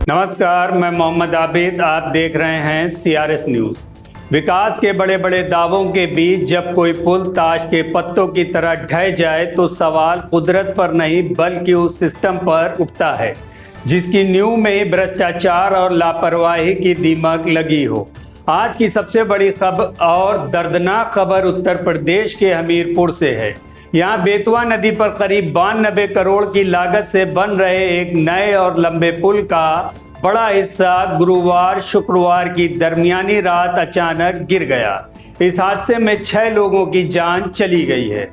नमस्कार, मैं मोहम्मद आबिद। आप देख रहे हैं सीआरएस न्यूज। विकास के बड़े बड़े दावों के बीच जब कोई पुल ताश के पत्तों की तरह ढह जाए तो सवाल कुदरत पर नहीं बल्कि उस सिस्टम पर उठता है जिसकी नींव में भ्रष्टाचार और लापरवाही की दीमक लगी हो। आज की सबसे बड़ी खबर और दर्दनाक खबर उत्तर प्रदेश के हमीरपुर से है। यहाँ बेतवा नदी पर करीब 92 करोड़ की लागत से बन रहे एक नए और लंबे पुल का बड़ा हिस्सा गुरुवार शुक्रवार की दरमियानी रात अचानक गिर गया। इस हादसे में 6 लोगों की जान चली गई है।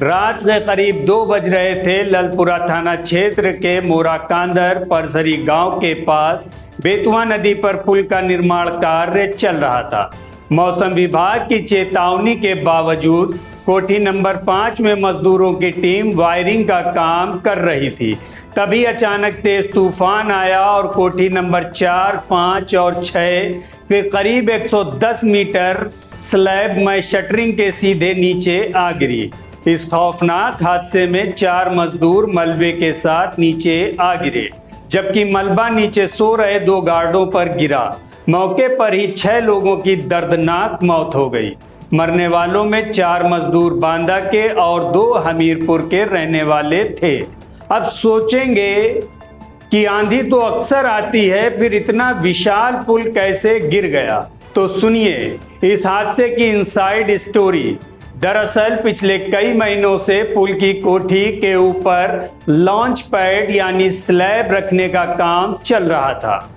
रात के करीब 2 बज रहे थे। ललपुरा थाना क्षेत्र के मोराकांदर परसरी गांव के पास बेतवा नदी पर पुल का निर्माण कार्य चल रहा था। मौसम विभाग की चेतावनी के बावजूद कोठी नंबर 5 में मजदूरों की टीम वायरिंग का काम कर रही थी। तभी अचानक तेज तूफान आया और कोठी नंबर 4, 5 और 6 के करीब 110 मीटर स्लैब में शटरिंग के सीधे नीचे आ गिरी। इस खौफनाक हादसे में 4 मजदूर मलबे के साथ नीचे आ गिरे, जबकि मलबा नीचे सो रहे 2 गार्डों पर गिरा। मौके पर ही 6 लोगों की दर्दनाक मौत हो गई। मरने वालों में 4 मजदूर बांदा के और 2 हमीरपुर के रहने वाले थे। अब सोचेंगे कि आंधी तो अक्सर आती है, फिर इतना विशाल पुल कैसे गिर गया? तो सुनिए इस हादसे की इनसाइड स्टोरी। दरअसल पिछले कई महीनों से पुल की कोठी के ऊपर लॉन्च पैड यानी स्लैब रखने का काम चल रहा था।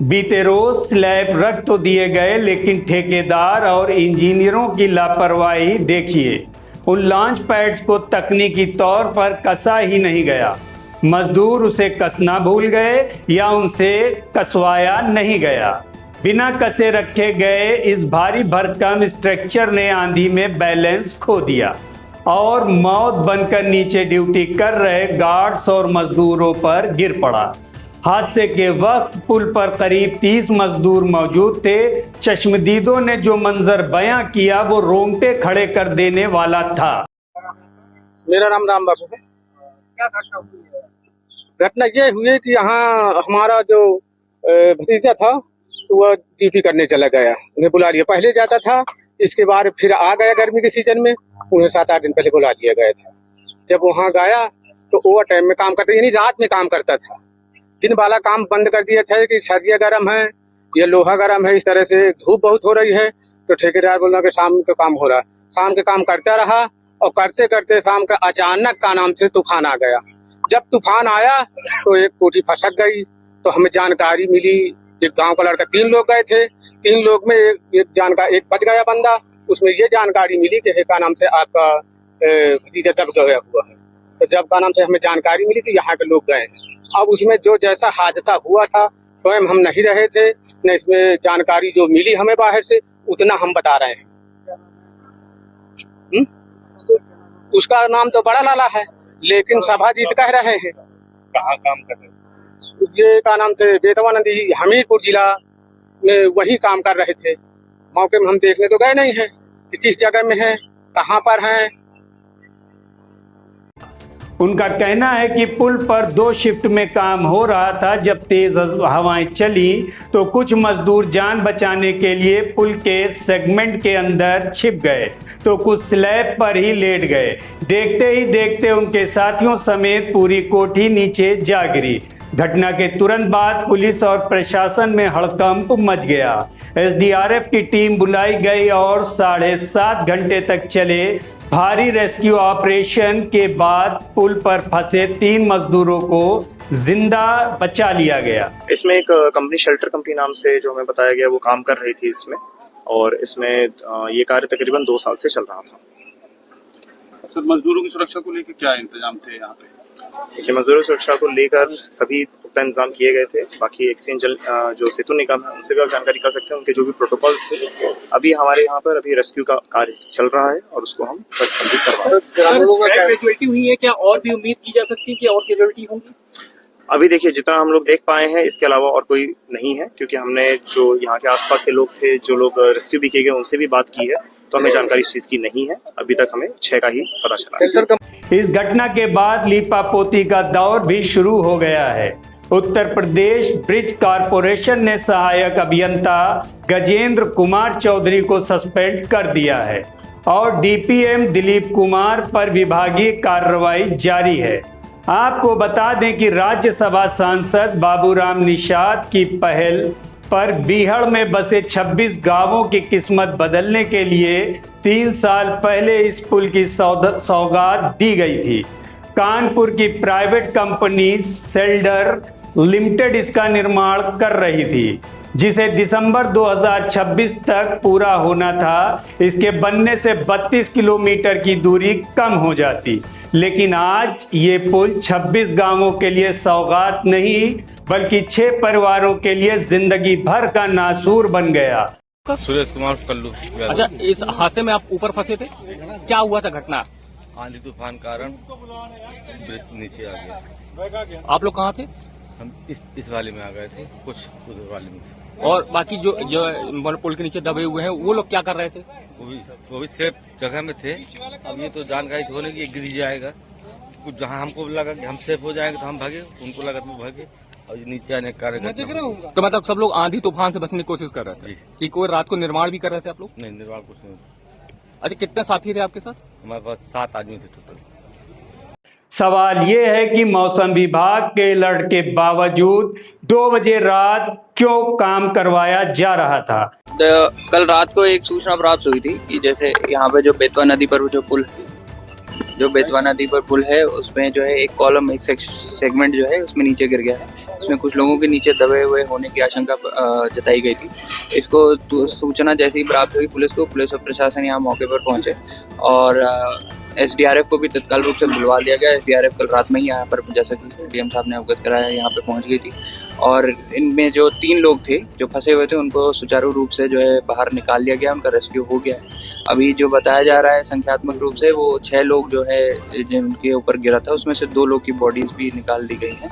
बीते रोज स्लैब रख तो दिए गए, लेकिन ठेकेदार और इंजीनियरों की लापरवाही देखिए। उन लॉन्च पैड्स को तकनीकी तौर पर कसा ही नहीं गया। मजदूर उसे कसना भूल गए या उनसे कसवाया नहीं गया। बिना कसे रखे गए इस भारी भरकम स्ट्रक्चर ने आंधी में बैलेंस खो दिया और मौत बनकर नीचे ड्यूटी कर रहे गार्ड्स और मजदूरों पर गिर पड़ा। हादसे के वक्त पुल पर करीब 30 मजदूर मौजूद थे। चश्मदीदों ने जो मंजर बयां किया वो रोंगटे खड़े कर देने वाला था। मेरा नाम राम बाबू है। क्या घटना हुई है? घटना ये हुई कि यहाँ हमारा जो भतीजा था तो वह ड्यूटी करने चला गया। उन्हें बुला लिया, पहले जाता था, इसके बाद फिर आ गया गर्मी के सीजन में। उन्हें 7-8 दिन पहले बुला लिया गया था। जब वहाँ गया तो ओवर टाइम में काम करता, यानी रात में काम करता था। दिन वाला काम बंद कर दिया था कि छरिया गर्म है, ये लोहा गर्म है, इस तरह से धूप बहुत हो रही है। तो ठेकेदार बोला कि शाम का काम हो रहा है। शाम के काम करता रहा और करते करते शाम का अचानक का नाम से तूफान आ गया। जब तूफान आया तो एक कोठी फसक गई। तो हमें जानकारी मिली, एक गांव का लड़का, 3 लोग गए थे। 3 लोग में एक बच गया बंदा। उसमें ये जानकारी मिली कि का नाम से आपका भतीजा दब गया हुआ है। तो जब का नाम से हमें जानकारी मिली तो यहाँ के लोग गए। अब उसमें जो जैसा हादसा हुआ था स्वयं हम नहीं रहे थे, न इसमें जानकारी जो मिली हमें बाहर से उतना हम बता रहे हैं। उसका नाम तो बड़ा लाला है, लेकिन सभाजीत कह रहे हैं। कहाँ काम कर रहे हैं? ये का नाम से बेतवा नदी हमीरपुर जिला में वही काम कर रहे थे। मौके में हम देखने तो गए नहीं हैं कि किस जगह में है, कहाँ पर हैं। उनका कहना है कि पुल पर 2 शिफ्ट में काम हो रहा था। जब तेज हवाएं चली तो कुछ मजदूर जान बचाने के लिए पुल के सेगमेंट के अंदर छिप गए तो कुछ स्लैब पर ही लेट गए। देखते ही देखते उनके साथियों समेत पूरी कोठी नीचे जा गिरी। घटना के तुरंत बाद पुलिस और प्रशासन में हड़कंप मच गया। एसडीआरएफ की टीम बुलाई गई और 7.5 घंटे तक चले भारी रेस्क्यू ऑपरेशन के बाद पुल पर फंसे 3 मजदूरों को जिंदा बचा लिया गया। इसमें एक कंपनी शेल्टर कंपनी नाम से जो हमें बताया गया वो काम कर रही थी इसमें, और इसमें ये कार्य तकरीबन 2 साल से चल रहा था। सर, मजदूरों की सुरक्षा को लेकर क्या इंतजाम थे यहाँ पे? देखिए, मजदूरों की सुरक्षा को लेकर सभी पुख्ता इंतजाम किए गए थे। बाकी एक्सचेंज जो सेतु निगम है उनसे भी आप जानकारी कर सकते हैं, उनके जो भी प्रोटोकॉल्स थे। अभी हमारे यहाँ पर अभी रेस्क्यू का कार्य चल रहा है और उसको हम कंप्लीट करवा रहे हैं। हुई है क्या? और भी उम्मीद की जा सकती है कि और कैजुअल्टी होंगी? अभी देखिए, जितना हम लोग देख पाए हैं इसके अलावा और कोई नहीं है, क्योंकि हमने जो यहाँ के आसपास के लोग थे, जो लोग रेस्क्यू भी किए गए, उनसे भी बात की है, तो हमें जानकारी इस चीज की नहीं है। अभी तक हमें 6 का ही पता चला। इस घटना के बाद लीपापोती का दौर भी शुरू हो गया है। उत्तर प्रदेश ब्रिज कॉरपोरेशन ने सहायक अभियंता गजेंद्र कुमार चौधरी को सस्पेंड कर दिया है और डीपीएम दिलीप कुमार पर विभागीय कार्रवाई जारी है। आपको बता दें कि राज्यसभा सांसद बाबूराम निषाद की पहल पर बीहड़ में बसे 26 गांवों की किस्मत बदलने के लिए 3 साल पहले इस पुल की सौगात दी गई थी। कानपुर की प्राइवेट कंपनी सेल्डर लिमिटेड इसका निर्माण कर रही थी, जिसे दिसंबर 2026 तक पूरा होना था। इसके बनने से 32 किलोमीटर की दूरी कम हो जाती, लेकिन आज ये पुल 26 गांवों के लिए सौगात नहीं बल्कि 6 परिवारों के लिए जिंदगी भर का नासूर बन गया। सुरेश कुमार कल्लू। अच्छा, इस हादसे में आप ऊपर फंसे थे, क्या हुआ था घटना? आंधी तूफान कारण ब्रिज नीचे आ गया। आप लोग कहाँ थे? हम इस वाले में आ गए थे, कुछ उधर वाले में थे। और बाकी जो पुल के नीचे दबे हुए हैं वो लोग क्या कर रहे थे? वो भी सेफ जगह में थे। अब ये तो जानकारी होने की गिर जाएगा कुछ, जहाँ हमको लगा कि हम सेफ हो जाएंगे तो हम भागे, उनको लगा तो भागे और नीचे आने का कार्य। तो मतलब सब लोग आंधी तूफान से बचने की कोशिश कर रहे थे कि कोई रात को निर्माण भी कर रहे थे आप लोग? नहीं, निर्माण कुछ नहीं। अच्छा, कितने साथी थे आपके साथ? हमारे पास 7 आदमी थे टोटल। सवाल ये है कि मौसम विभाग के अलर्ट के बावजूद 2 बजे रात क्यों काम करवाया जा रहा था। कल रात को एक सूचना प्राप्त हुई थी कि जैसे यहाँ पे जो बेतवा नदी पर पुल है उसमें जो है एक कॉलम, एक सेगमेंट जो है उसमें नीचे गिर गया है। इसमें कुछ लोगों के नीचे दबे हुए होने की आशंका जताई गई थी। इसको सूचना जैसे ही प्राप्त हुई पुलिस और प्रशासन यहाँ मौके पर पहुंचे और एसडीआरएफ को भी तत्काल रूप से बुलवा दिया गया। एसडीआरएफ कल रात में ही यहाँ पर, जैसा कि डीएम साहब ने अवगत कराया, यहाँ पे पहुंच गई थी और इनमें जो 3 लोग थे जो फंसे हुए थे उनको सुचारू रूप से जो है बाहर निकाल लिया गया, उनका रेस्क्यू हो गया है। अभी जो बताया जा रहा है संख्यात्मक रूप से वो 6 लोग जो है जिनके ऊपर गिरा था उसमें से 2 लोग की बॉडीज भी निकाल दी गई हैं।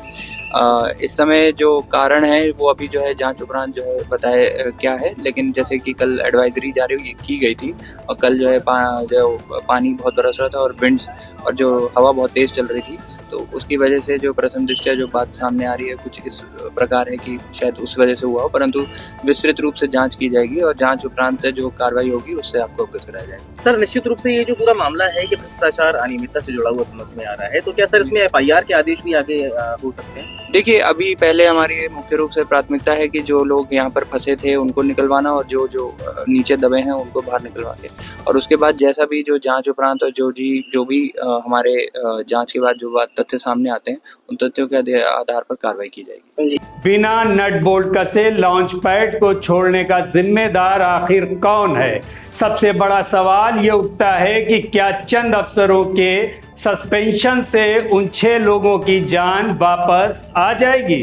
इस समय जो कारण है वो अभी जो है जांच उपरांत जो है बताए क्या है, लेकिन जैसे कि कल एडवाइजरी जारी की गई थी और कल जो है पानी बहुत बरस रहा था और विंड्स और जो हवा बहुत तेज चल रही थी, तो उसकी वजह से जो प्रथम दृष्टया जो बात सामने आ रही है कुछ इस प्रकार है कि शायद उस वजह से हुआ हो, परंतु विस्तृत रूप से जांच की जाएगी और जांच उपरांत जो कार्रवाई होगी उससे आपको अवगत कराया जाएगा। सर, निश्चित रूप से ये जो पूरा मामला है कि भ्रष्टाचार अनियमितता से जुड़ा हुआ समझ में आ रहा है, तो क्या सर इसमें एफआईआर के आदेश भी आगे हो सकते हैं? देखिए, अभी पहले हमारी मुख्य रूप से प्राथमिकता है कि जो लोग यहाँ पर फंसे थे उनको निकलवाना और जो नीचे दबे हैं उनको बाहर निकलवा के, और उसके बाद जैसा भी जो जांच उपरांत और जो भी हमारे जांच के बाद जो बात तथ्य सामने आते हैं उन तथ्यों के आधार पर कार्रवाई की जाएगी। बिना नट बोल्ट कसे लॉन्च पैड को छोड़ने का जिम्मेदार आखिर कौन है? सबसे बड़ा सवाल ये उठता है कि क्या चंद अफसरों के सस्पेंशन से उन 6 लोगों की जान वापस आ जाएगी?